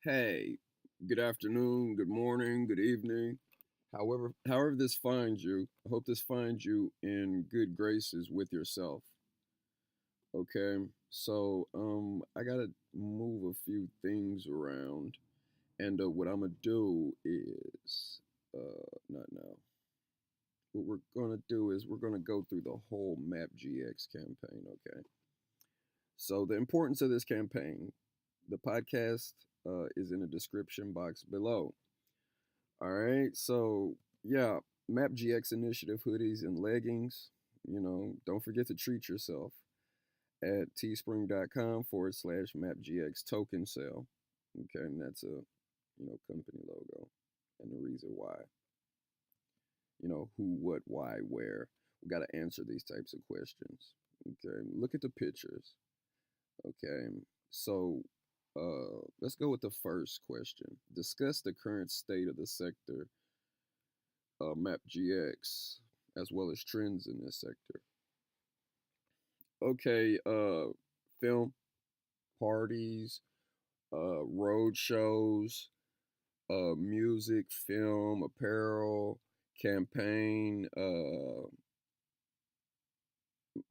Hey, good afternoon, good morning, good evening. However this finds you, I hope this finds you in good graces with yourself. Okay. I gotta move a few things around. And what I'm gonna do is not now. What we're gonna do is we're gonna go through the whole MapGX campaign, okay? So the importance of this campaign, the podcast is in the description box below. All right. Yeah, Map GX Initiative hoodies and leggings. Don't forget to treat yourself at teespring.com/MapGX token sale. Okay. And that's a, company logo and the reason why. Who, what, why, where. We got to answer these types of questions. Okay. Look at the pictures. Okay. So, let's go with the first question. Discuss the current state of the sector MapGX, as well as trends in this sector. Okay, film, parties, road shows, music, film, apparel, campaign.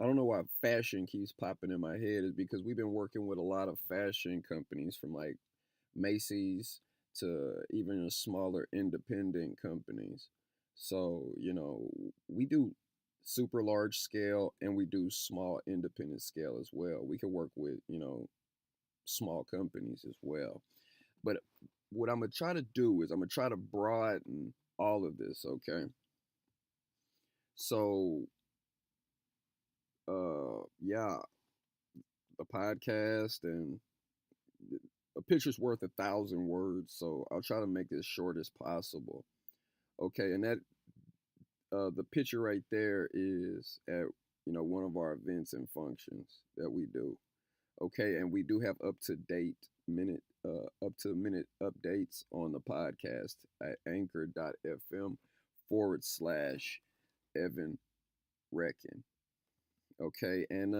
I don't know why fashion keeps popping in my head is because we've been working with a lot of fashion companies from like Macy's to even smaller independent companies. We do super large scale and we do small independent scale as well. We can work with, small companies as well. But what I'm going to try to do is I'm going to try to broaden all of this, okay? So, yeah, the podcast and a picture's worth 1,000 words, so I'll try to make it as short as possible. Okay, and that the picture right there is at one of our events and functions that we do. Okay, and we do have up to minute updates on the podcast at anchor.fm /Evan Reckon. Okay, and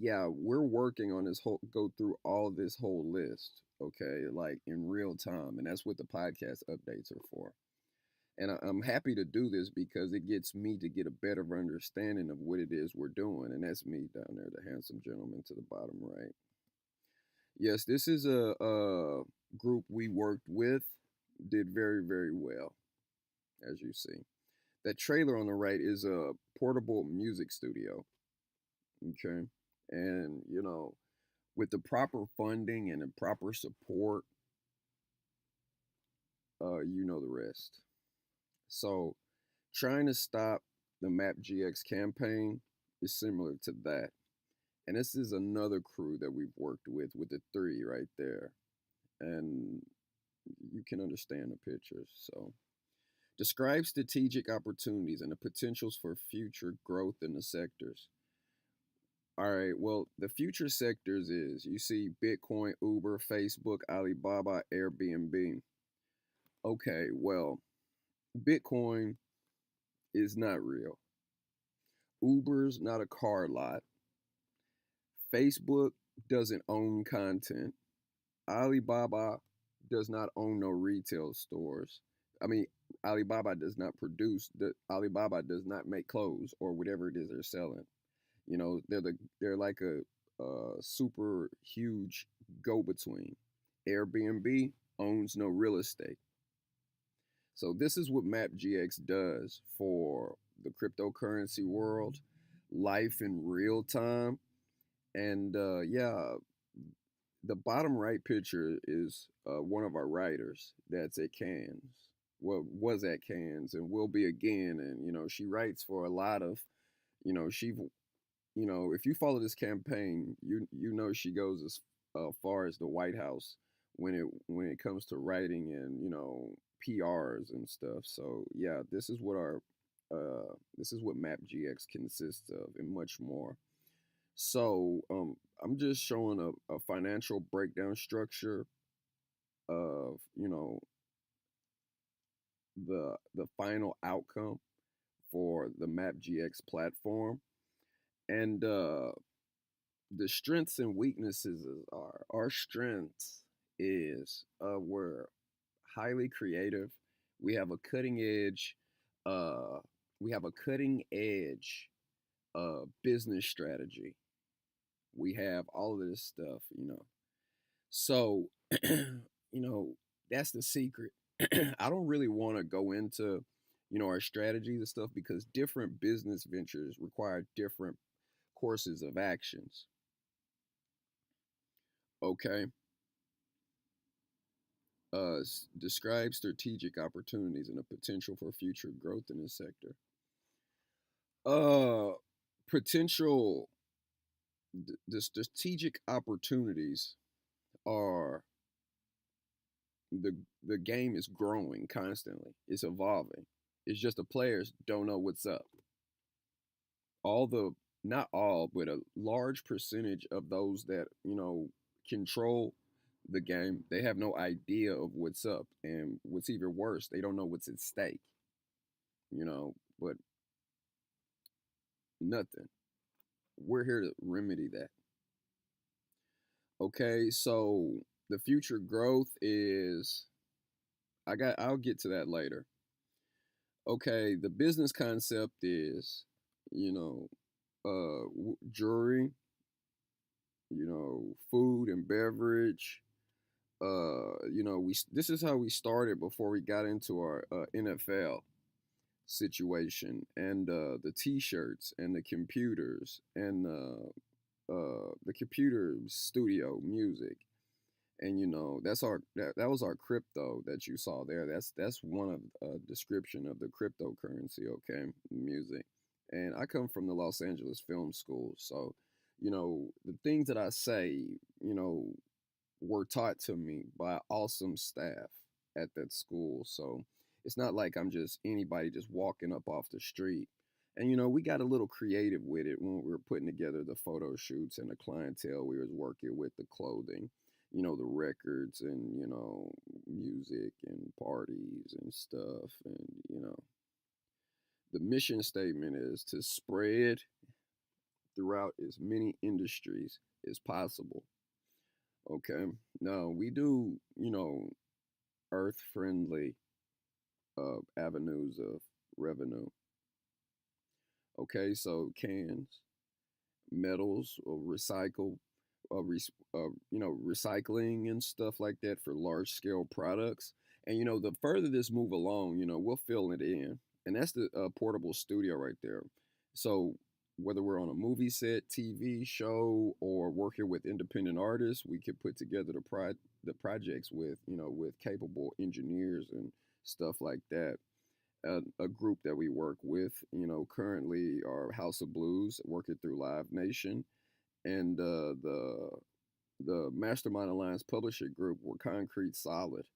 yeah, we're working on this whole go through all this whole list. Okay, like in real time, and that's what the podcast updates are for. And I'm happy to do this because it gets me to get a better understanding of what it is we're doing. And that's me down there, the handsome gentleman to the bottom right. Yes, this is a group we worked with, did very, very well, as you see. That trailer on the right is a portable music studio. Okay. And, with the proper funding and the proper support, you know the rest. So, trying to stop the MapGX campaign is similar to that. And this is another crew that we've worked with the three right there. And you can understand the pictures. So, describe strategic opportunities and the potentials for future growth in the sectors. All right, well, the future sectors is you see Bitcoin, Uber, Facebook, Alibaba, Airbnb. Okay, well, Bitcoin is not real. Uber's not a car lot. Facebook doesn't own content. Alibaba does not own no retail stores. I mean, Alibaba does not produce. Alibaba does not make clothes or whatever it is they're selling. They're like a super huge go between. Airbnb owns no real estate. So this is what MapGX does for the cryptocurrency world, life in real time, and yeah, the bottom right picture is one of our writers that's at Cannes. Well, was at Cannes and will be again. And she writes for a lot of, she, if you follow this campaign, you know she goes as far as the White House when it comes to writing and PRs and stuff. So yeah, this is what MapGX consists of and much more. So I'm just showing a financial breakdown structure of the final outcome for the MapGX platform, and the strengths and weaknesses are our strengths is we're highly creative. We have a cutting edge. Uh, we have a cutting edge business strategy. We have all of this stuff, you know. So, that's the secret. I don't really want to go into, our strategies and stuff because different business ventures require different courses of actions. Okay. Describe strategic opportunities and the potential for future growth in this sector. Uh, potential, the strategic opportunities are the the game is growing constantly. It's evolving. It's just the players don't know what's up. All the Not all, but a large percentage of those that control the game, they have no idea of what's up, and what's even worse, they don't know what's at stake. But nothing. We're here to remedy that. Okay, so the future growth is I'll get to that later. Okay, the business concept is, you know, jewelry, food and beverage. We this is how we started before we got into our NFL situation, and the T-shirts and the computers and the computer studio music, and that was our crypto that you saw there. That's one of description of the cryptocurrency. Okay, music, and I come from the Los Angeles Film School, so the things that I say, you know, were taught to me by awesome staff at that school. So it's not like I'm just anybody just walking up off the street. And we got a little creative with it when we were putting together the photo shoots and the clientele we was working with, the clothing, the records and music and parties and stuff. And the mission statement is to spread throughout as many industries as possible. Okay. Now we do, earth friendly avenues of revenue. Okay, so cans, metals, or recycling and stuff like that for large scale products. And the further this move along, we'll fill it in, and that's the portable studio right there. So whether we're on a movie set, TV show, or working with independent artists, we could put together the projects with with capable engineers and stuff like that. A group that we work with, currently are House of Blues, working through Live Nation, and the Mastermind Alliance Publishing Group were Concrete Solid.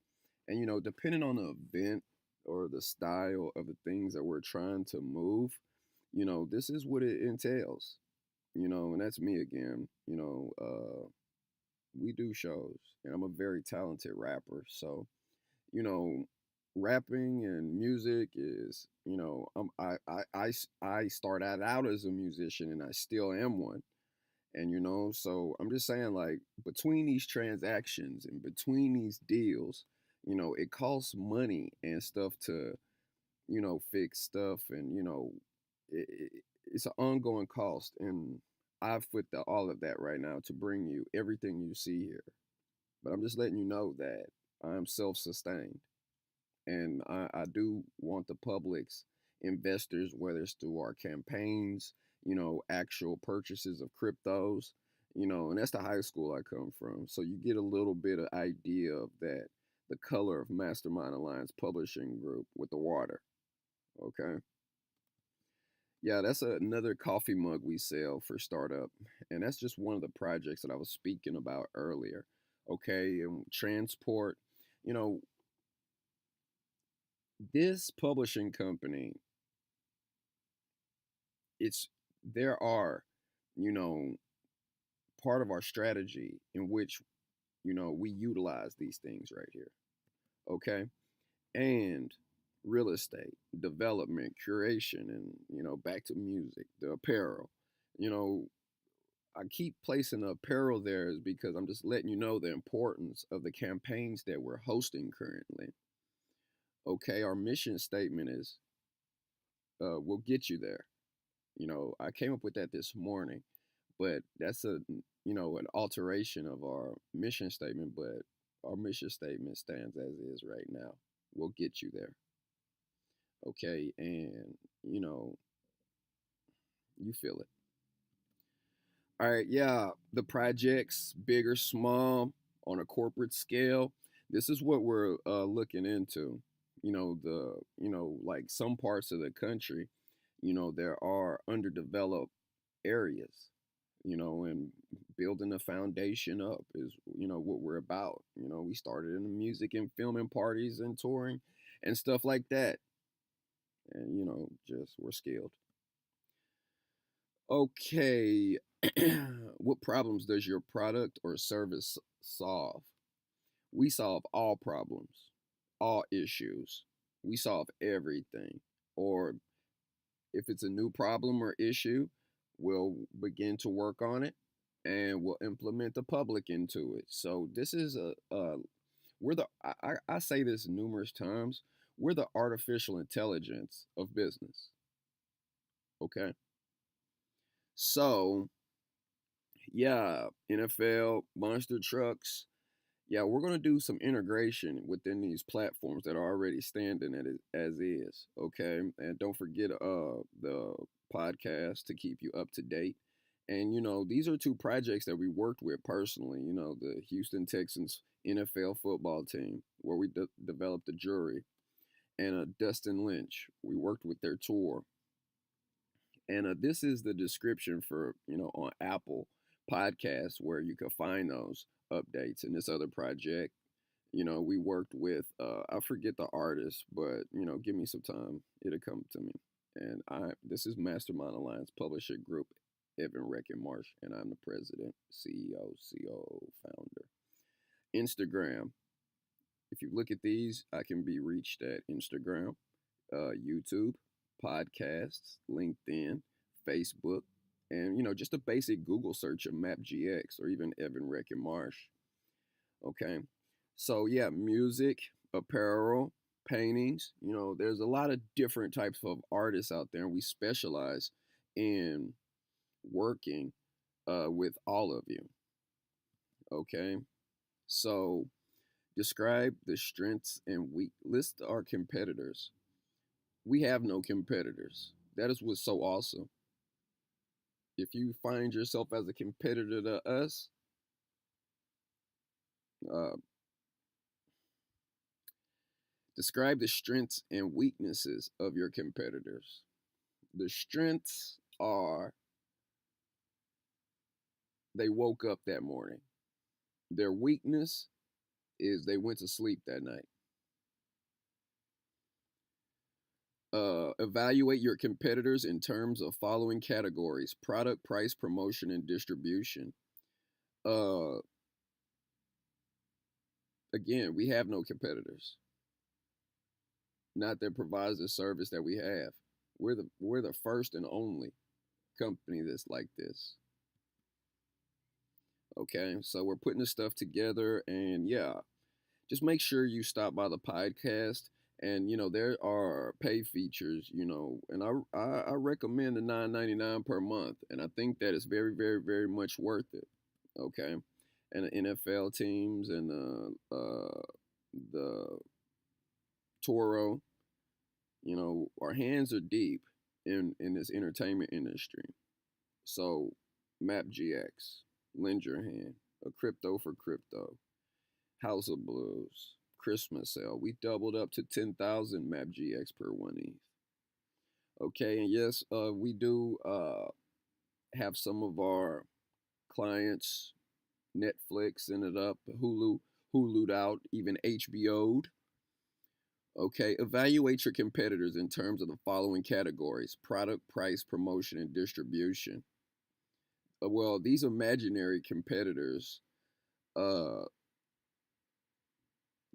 And depending on the event or the style of the things that we're trying to move, this is what it entails. And that's me again. We do shows, and I'm a very talented rapper. So, you know, rapping and music is, I started out as a musician, and I still am one. And so I'm just saying, like, between these transactions and between these deals, it costs money and stuff to, fix stuff, and it's an ongoing cost. And I've put all of that right now to bring you everything you see here. But I'm just letting you know that I'm self-sustained, and I do want the public's investors, whether it's through our campaigns, actual purchases of cryptos, and that's the high school I come from. So you get a little bit of idea of that, the color of Mastermind Alliance Publishing Group with the water. Okay. Yeah, that's another coffee mug we sell for startup. And that's just one of the projects that I was speaking about earlier. Okay. And transport, you know, this publishing company, it's there are, you know, part of our strategy in which, we utilize these things right here. Okay. And real estate, development, curation, and, back to music, the apparel. You know, I keep placing the apparel there is because I'm just letting you know the importance of the campaigns that we're hosting currently. Okay, our mission statement is we'll get you there. I came up with that this morning, but that's an alteration of our mission statement, but our mission statement stands as is right now. We'll get you there. Okay, and you know, you feel it. All right, yeah, the projects, big or small, on a corporate scale, this is what we're looking into. Like some parts of the country, there are underdeveloped areas, and building a foundation up is, what we're about. We started in the music and filming parties and touring and stuff like that. And, just we're skilled. Okay, what problems does your product or service solve? We solve all problems, all issues. We solve everything. Or if it's a new problem or issue, we'll begin to work on it and we'll implement the public into it. So this is we're the I say this numerous times. We're the artificial intelligence of business. Okay. So yeah, NFL, monster trucks. Yeah, we're going to do some integration within these platforms that are already standing as is. Okay. And don't forget the podcast to keep you up to date. And, these are two projects that we worked with personally, the Houston Texans NFL football team, where we developed a jury, and Dustin Lynch. We worked with their tour. And this is the description for, on Apple Podcasts where you can find those updates. And this other project, we worked with, I forget the artist, but, give me some time. It'll come to me. And this is Mastermind Alliance Publisher Group, Evan Reckenmarsh, and I'm the president, CEO, COO, founder. Instagram. If you look at these, I can be reached at Instagram, YouTube, podcasts, LinkedIn, Facebook, and just a basic Google search of MapGX or even Evan Reckenmarsh. Okay, so yeah, music, apparel, paintings. There's a lot of different types of artists out there, and we specialize in working with all of you. Okay, so describe the strengths and weak. List our competitors. We have no competitors. That is what's so awesome. If you find yourself as a competitor to us, uh, describe the strengths and weaknesses of your competitors. The strengths are they woke up that morning. Their weakness is they went to sleep that night. Evaluate your competitors in terms of following categories: product, price, promotion, and distribution. Uh, Again, we have no competitors. Not that provides the service that we have. We're the first and only company that's like this. Okay, so we're putting this stuff together, and yeah, just make sure you stop by the podcast. And there are pay features, and I recommend the $9.99 per month, and I think that is very, very, very much worth it. Okay, and the NFL teams and the Toro, our hands are deep in this entertainment industry. So MapGX, lend your hand, a crypto for crypto, House of Blues, Christmas sale. We doubled up to 10,000 MapGX per 1 ETH. Okay, and yes, we do have some of our clients Netflix ended up, Hulu'd out, even HBO'd. Okay, evaluate your competitors in terms of the following categories: product, price, promotion, and distribution. Well, these imaginary competitors, uh,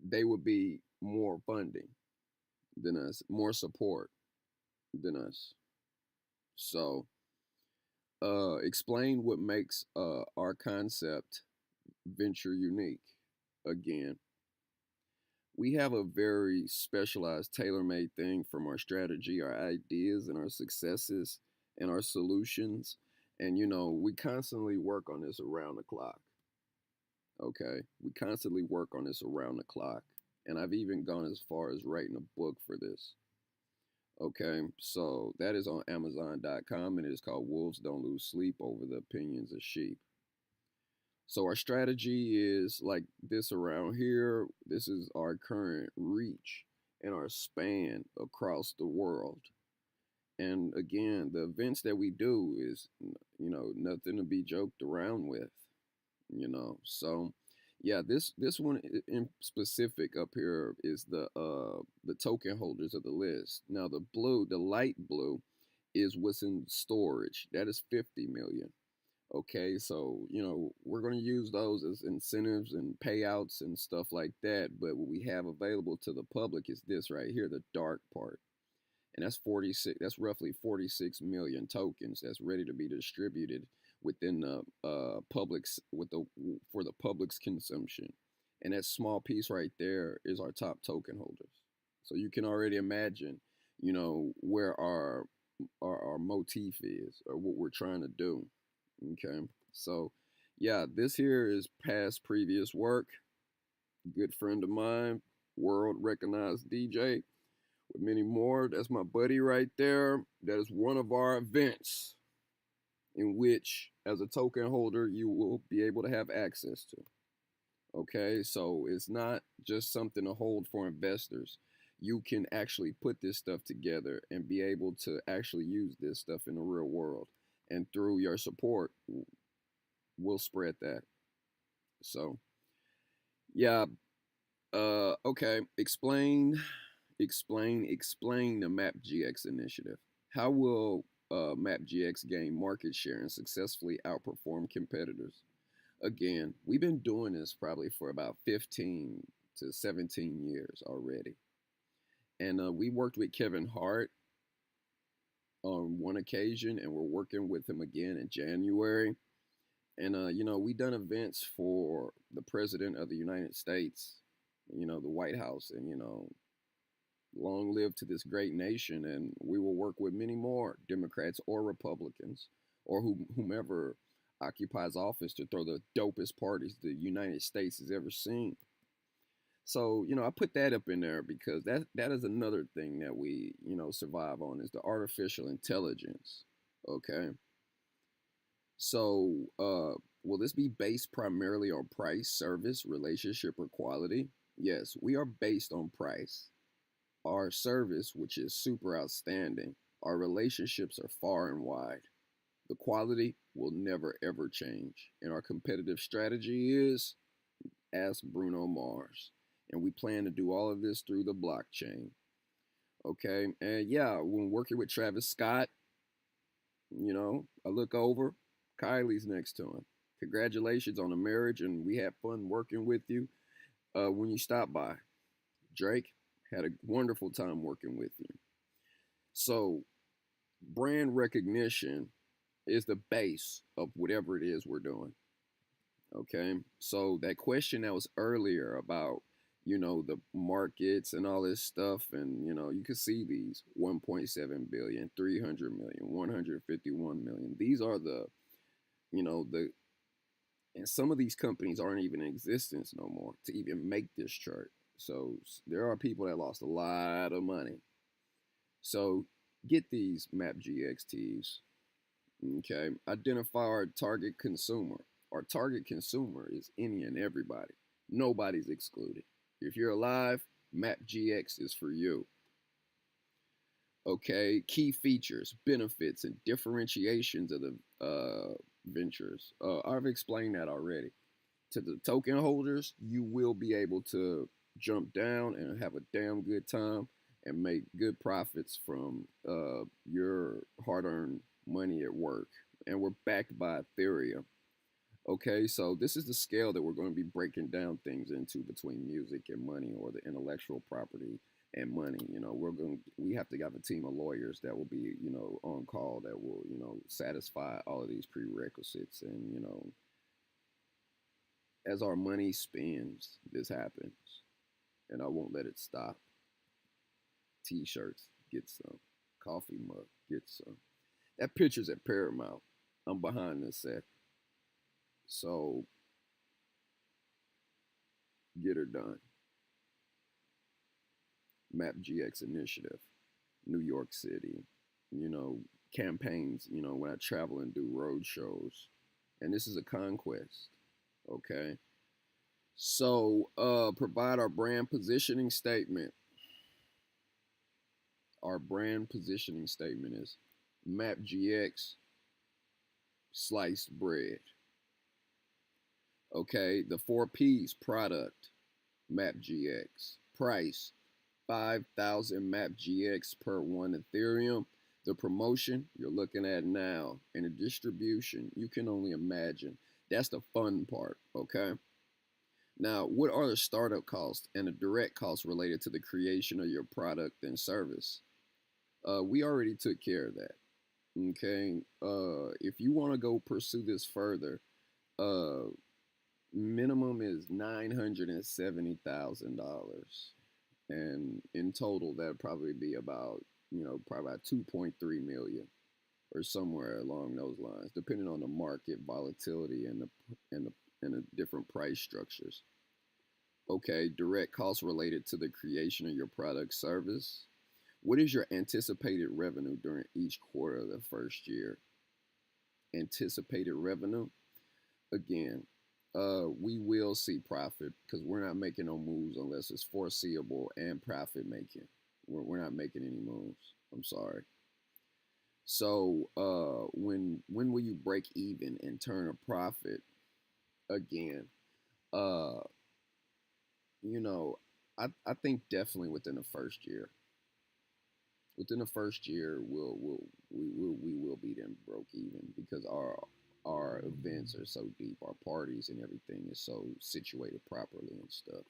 they would be more funding than us, more support than us. So explain what makes our concept venture unique. Again, we have a very specialized, tailor-made thing from our strategy, our ideas, and our successes and our solutions. And we constantly work on this around the clock. Okay, we constantly work on this around the clock, and I've even gone as far as writing a book for this. Okay, so that is on Amazon.com, and it is called Wolves Don't Lose Sleep Over the Opinions of Sheep. So our strategy is like this around here. This is our current reach and our span across the world. And again, the events that we do is, nothing to be joked around with. So yeah, this one in specific up here is the token holders of the list. Now the light blue is what's in storage. That is 50 million. Okay, so we're going to use those as incentives and payouts and stuff like that. But what we have available to the public is this right here, the dark part, and that's 46. That's roughly 46 million tokens that's ready to be distributed within the public's for the public's consumption. And that small piece right there is our top token holders. So you can already imagine, where our motif is or what we're trying to do. Okay, so yeah, this here is past previous work. Good friend of mine, world recognized DJ with many more. That's my buddy right there. That is one of our events in which, as a token holder, you will be able to have access to. Okay, so it's not just something to hold for investors. You can actually put this stuff together and be able to actually use this stuff in the real world. And through your support, we'll spread that. So, yeah. Okay. Explain the MapGX initiative. How will MapGX gain market share and successfully outperform competitors? Again, we've been doing this probably for about 15 to 17 years already. And we worked with Kevin Hart on one occasion, and we're working with him again in January. And we done events for the President of the United States, the White House, and long live to this great nation. And we will work with many more Democrats or Republicans or whomever occupies office to throw the dopest parties the United States has ever seen. So, I put that up in there because that is another thing that we, survive on is the artificial intelligence. Okay. So, will this be based primarily on price, service, relationship, or quality? Yes, we are based on price. Our service, which is super outstanding, our relationships are far and wide. The quality will never ever change. And our competitive strategy is ask Bruno Mars. And we plan to do all of this through the blockchain. Okay. And yeah, when working with Travis Scott, I look over, Kylie's next to him. Congratulations on the marriage, and we had fun working with you when you stopped by. Drake, had a wonderful time working with you. So, brand recognition is the base of whatever it is we're doing. Okay. So, that question that was earlier about, the markets and all this stuff, and, you can see these 1.7 billion, 300 million, 151 million. These are and some of these companies aren't even in existence no more to even make this chart. So there are people that lost a lot of money. So get these MapGXTs. Okay. Identify our target consumer. Our target consumer is any and everybody. Nobody's excluded. If you're alive, MapGX is for you. Okay. Key features, benefits, and differentiations of the ventures. I've explained that already. To the token holders, you will be able to jump down and have a damn good time and make good profits from your hard-earned money at work. And we're backed by Ethereum. Okay, so this is the scale that we're going to be breaking down things into between music and money, or the intellectual property and money. We have to have a team of lawyers that will be, on call, that will, satisfy all of these prerequisites. And, as our money spends, this happens. And I won't let it stop. T-shirts, get some. Coffee mug, get some. That picture's at Paramount. I'm behind the set. So get her done. MapGX initiative, New York City, campaigns, when I travel and do road shows. And this is a conquest. Okay. So provide our brand positioning statement. Our brand positioning statement is MapGX sliced bread. Okay, the 4Ps: product, MapGX; price, 5,000 MapGX per 1 Ethereum. The promotion you're looking at now, and the distribution, you can only imagine. That's the fun part, okay? Now, what are the startup costs and the direct costs related to the creation of your product and service? We already took care of that, okay? If you want to go pursue this further, uh, minimum is $970,000, and in total that'd probably be about, probably about 2.3 million or somewhere along those lines, depending on the market volatility and the different price structures. Okay, direct costs related to the creation of your product service. What is your anticipated revenue during each quarter of the first year? Anticipated revenue, again, we will see profit, because we're not making no moves unless it's foreseeable and profit making. We're not making any moves. I'm sorry. So when will you break even and turn a profit? Again, uh, you know, I think definitely within the first year. Within the first year, we will be then broke even, because our events are so deep, our parties and everything is so situated properly and stuff.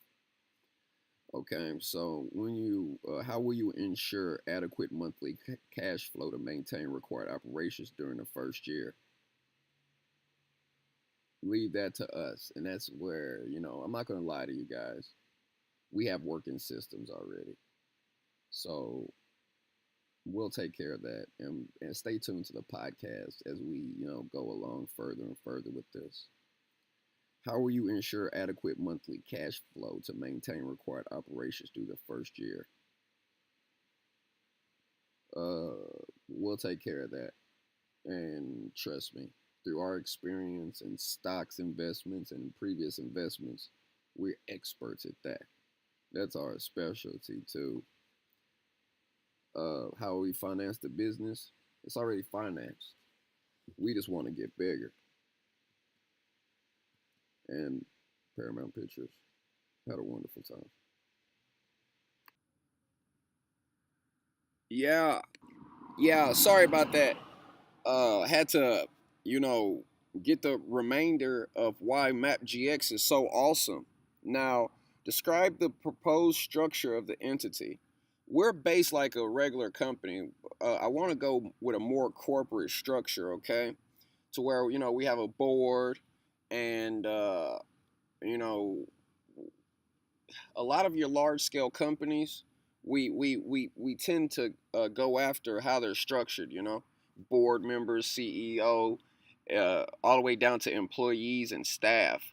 Okay, so how will you ensure adequate monthly cash flow to maintain required operations during the first year? Leave that to us, and that's where, I'm not gonna lie to you guys. We have working systems already, so we'll take care of that, and stay tuned to the podcast as we, go along further and further with this. How will you ensure adequate monthly cash flow to maintain required operations through the first year? We'll take care of that. And trust me, through our experience in stocks investments and previous investments, we're experts at that. That's our specialty too. How we finance the business? It's already financed. We just want to get bigger. And Paramount Pictures had a wonderful time. Yeah, yeah. Sorry about that. Had to, you know, get the remainder of why MapGX is so awesome. Now, describe the proposed structure of the entity. We're based like a regular company. I want to go with a more corporate structure, okay? To where, we have a board, and you know a lot of your large scale companies, we tend to go after how they're structured, board members, CEO, all the way down to employees and staff.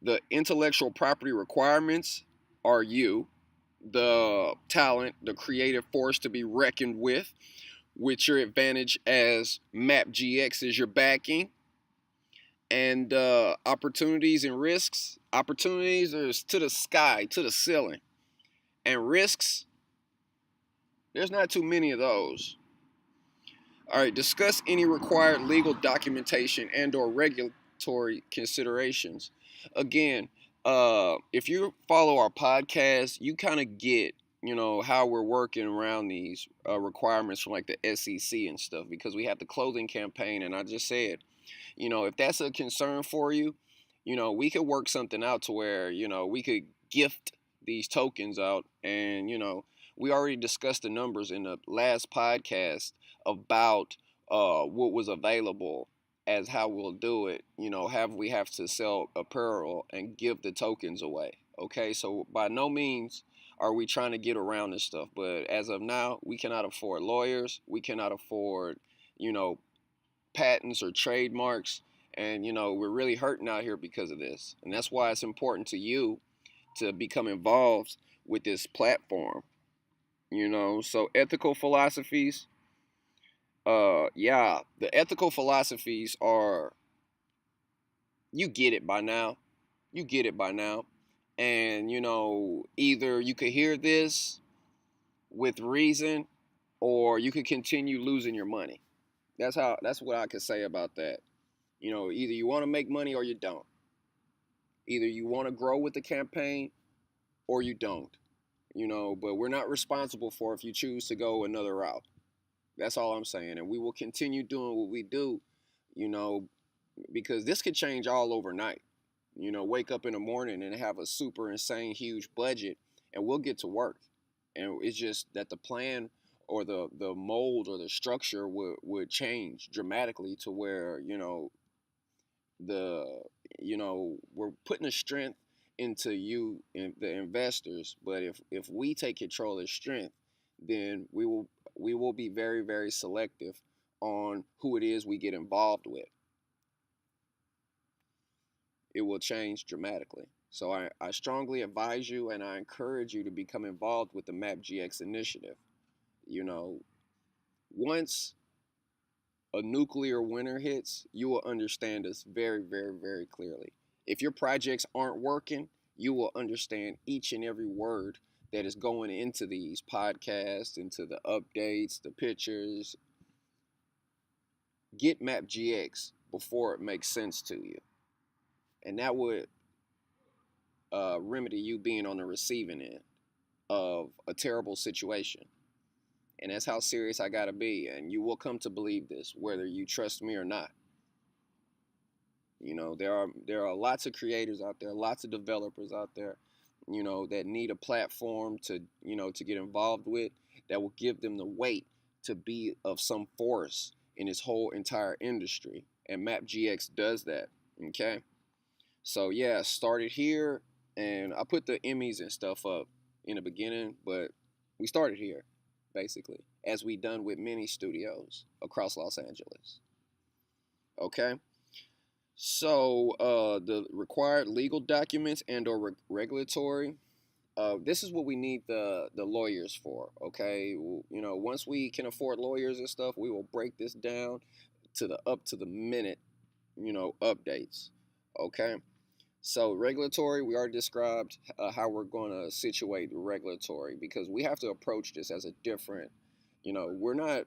The intellectual property requirements are you, the talent, the creative force to be reckoned with your advantage as MapGX is your backing. And opportunities and risks. Opportunities are to the sky, to the ceiling. And risks, there's not too many of those. All right, discuss any required legal documentation and or regulatory considerations. Again, if you follow our podcast, you kind of get, how we're working around these requirements from like the SEC and stuff, because we have the clothing campaign, and I just said If that's a concern for you, we could work something out to where, we could gift these tokens out. And, we already discussed the numbers in the last podcast about what was available as how we'll do it. Have we have to sell apparel and give the tokens away. Okay, so by no means are we trying to get around this stuff, but as of now, we cannot afford lawyers, we cannot afford, you know, patents or trademarks, and we're really hurting out here because of this. And that's why it's important to you to become involved with this platform. So ethical philosophies, yeah, the ethical philosophies are, you get it by now. You get it by now. And either you could hear this with reason, or you could continue losing your money. That's what I could say about that. Either you want to make money or you don't. Either you want to grow with the campaign or you don't. But we're not responsible for if you choose to go another route. That's all I'm saying. And we will continue doing what we do, you know, because this could change all overnight. Wake up in the morning and have a super insane huge budget, and we'll get to work. And it's just that the plan or the mold or the structure would change dramatically to where, the we're putting a strength into you and the investors. But if we take control of the strength, then we will be very, very selective on who it is we get involved with. It will change dramatically. So I strongly advise you and I encourage you to become involved with the MapGX initiative. Once a nuclear winter hits, you will understand this very, very, very clearly. If your projects aren't working, you will understand each and every word that is going into these podcasts, into the updates, the pictures. Get MapGX before it makes sense to you. And that would remedy you being on the receiving end of a terrible situation. And that's how serious I gotta be. And you will come to believe this, whether you trust me or not. There are lots of creators out there, lots of developers out there, that need a platform to get involved with, that will give them the weight to be of some force in this whole entire industry. And MapGX does that. Okay. So yeah, started here, and I put the Emmys and stuff up in the beginning, but we started here, basically, as we done with many studios across Los Angeles. Okay. So the required legal documents and or regulatory. This is what we need the lawyers for. Okay. Once we can afford lawyers and stuff, we will break this down to the up to the minute, updates. Okay. So regulatory, we already described how we're going to situate regulatory, because we have to approach this as a different, we're not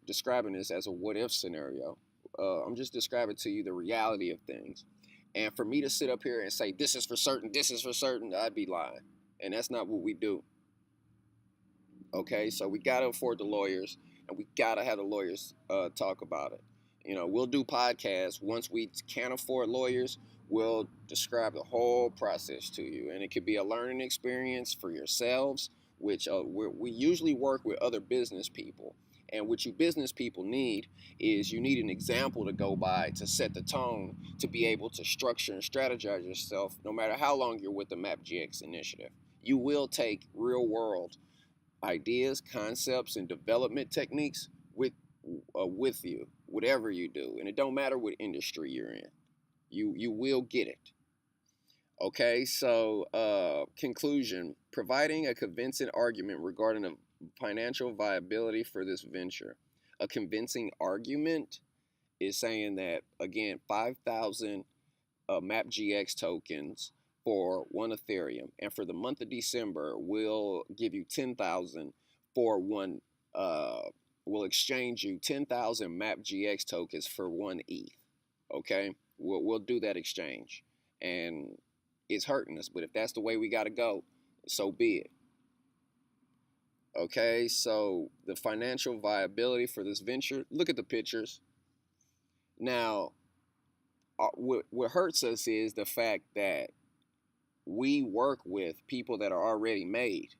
describing this as a what if scenario. I'm just describing to you the reality of things. And for me to sit up here and say, this is for certain, I'd be lying. And that's not what we do. Okay, so we got to afford the lawyers, and we got to have the lawyers talk about it. We'll do podcasts. Once we can't afford lawyers, we'll describe the whole process to you. And it could be a learning experience for yourselves, which we usually work with other business people. And what you business people need is you need an example to go by to set the tone, to be able to structure and strategize yourself no matter how long you're with the MapGX initiative. You will take real world ideas, concepts, and development techniques with you, whatever you do, and it don't matter what industry you're in. You will get it. Okay, so conclusion: providing a convincing argument regarding the financial viability for this venture. A convincing argument is saying that, again, 5,000 MapGX tokens for one Ethereum, and for the month of December, we'll give you 10,000 for one. We'll exchange you 10,000 MapGX tokens for one ETH. Okay, we'll do that exchange, and it's hurting us, but if that's the way we got to go, so be it. Okay, so the financial viability for this venture. Look at the pictures. Now, what hurts us is the fact that we work with people that are already made,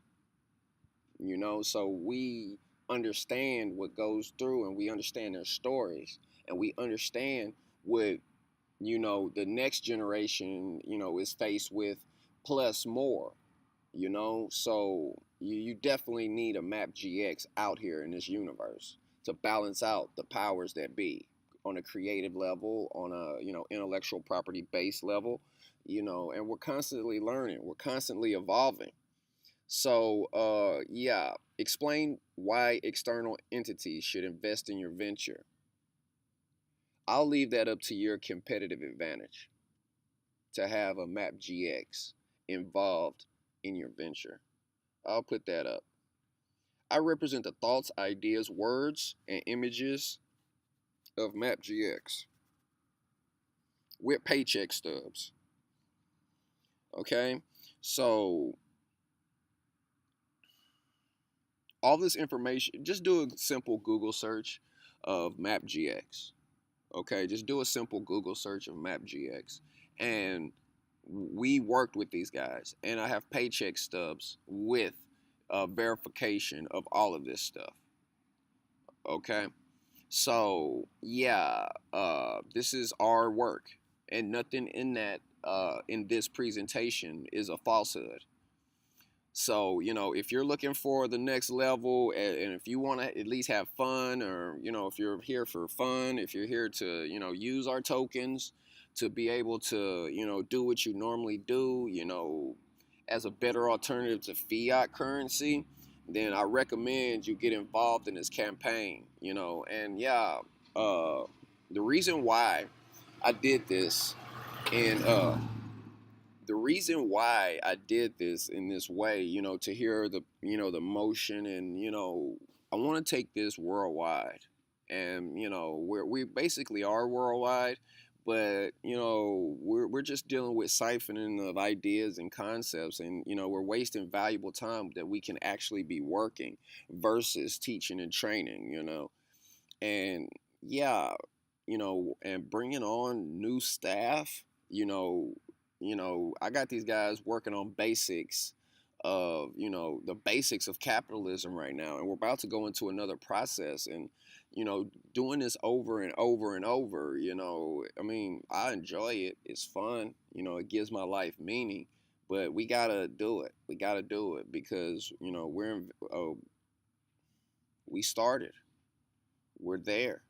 so we understand what goes through, and we understand their stories, and we understand what, the next generation, is faced with, plus more, so you definitely need a map GX out here in this universe to balance out the powers that be on a creative level, on a, intellectual property based level, and we're constantly learning, we're constantly evolving. So yeah, explain why external entities should invest in your venture. I'll leave that up to your competitive advantage to have a map GX involved in your venture. I'll put that up. I represent the thoughts, ideas, words, and images of MapGX with paycheck stubs. Okay? So, all this information, just do a simple Google search of MapGX. Okay? Just do a simple Google search of MapGX. And we worked with these guys, and I have paycheck stubs with verification of all of this stuff. Okay? So yeah, this is our work, and nothing in that in this presentation is a falsehood. So if you're looking for the next level, and if you want to at least have fun, or if you're here for fun, if you're here to use our tokens to be able to do what you normally do, as a better alternative to fiat currency, then I recommend you get involved in this campaign. And yeah, uh, the reason why I did this, and the reason why I did this in this way, to hear the the motion, and I want to take this worldwide, and we basically are worldwide, but we're just dealing with siphoning of ideas and concepts, and we're wasting valuable time that we can actually be working versus teaching and training, and yeah, and bringing on new staff, I got these guys working on basics of, the basics of capitalism right now, and we're about to go into another process, and doing this over and over and over, I mean, I enjoy it. It's fun. It gives my life meaning, but we gotta do it. We gotta do it because we started. We're there,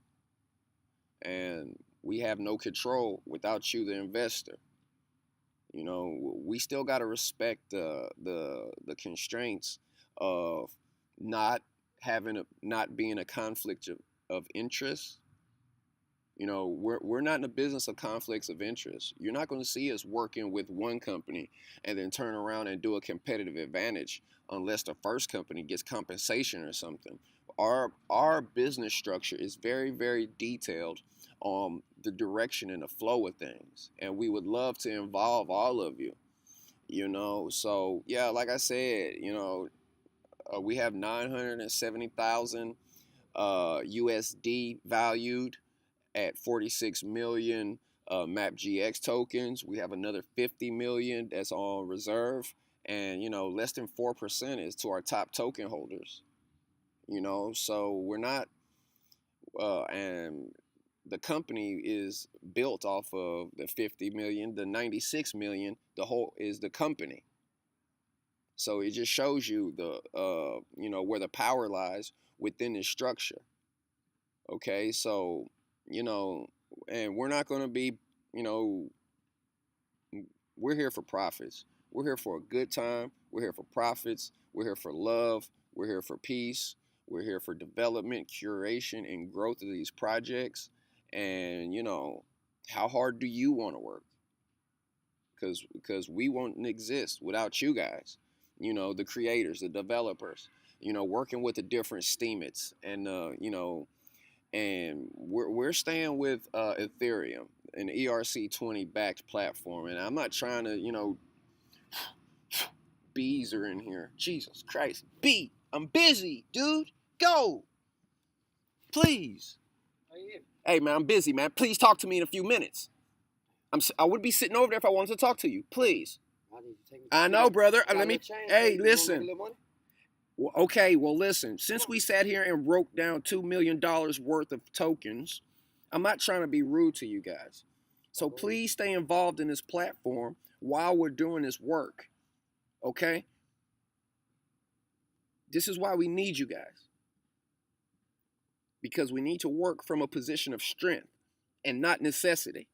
and we have no control without you, the investor. We still got to respect the constraints of not not being a conflict of interest. We're not in the business of conflicts of interest. You're not going to see us working with one company and then turn around and do a competitive advantage unless the first company gets compensation or something. Our business structure is very, very detailed on the direction and the flow of things, and we would love to involve all of you. So yeah, like I said, we have 970,000 USD valued at 46 million MapGX tokens. We have another 50 million that's on reserve, and less than 4% is to our top token holders. So we're not, and the company is built off of the 50 million, the 96 million. The whole is the company. So it just shows you the where the power lies within this structure. Okay, so and we're not going to be, we're here for profits. We're here for a good time. We're here for profits. We're here for love. We're here for peace. We're here for development, curation, and growth of these projects. And how hard do you want to work? Because we won't exist without you guys. The creators, the developers. Working with the different steemits, and and we're staying with Ethereum, an ERC20 backed platform. And I'm not trying to, bees are in here. Jesus Christ, bee, I'm busy, dude. Go, please. Hey, man, I'm busy, man. Please talk to me in a few minutes. I would be sitting over there if I wanted to talk to you. Please. I know, brother. Let me. Hey, listen. Okay, well, listen. Since we sat here and wrote down $2 million worth of tokens, I'm not trying to be rude to you guys. So please stay involved in this platform while we're doing this work. Okay? This is why we need you guys. Because we need to work from a position of strength and not necessity.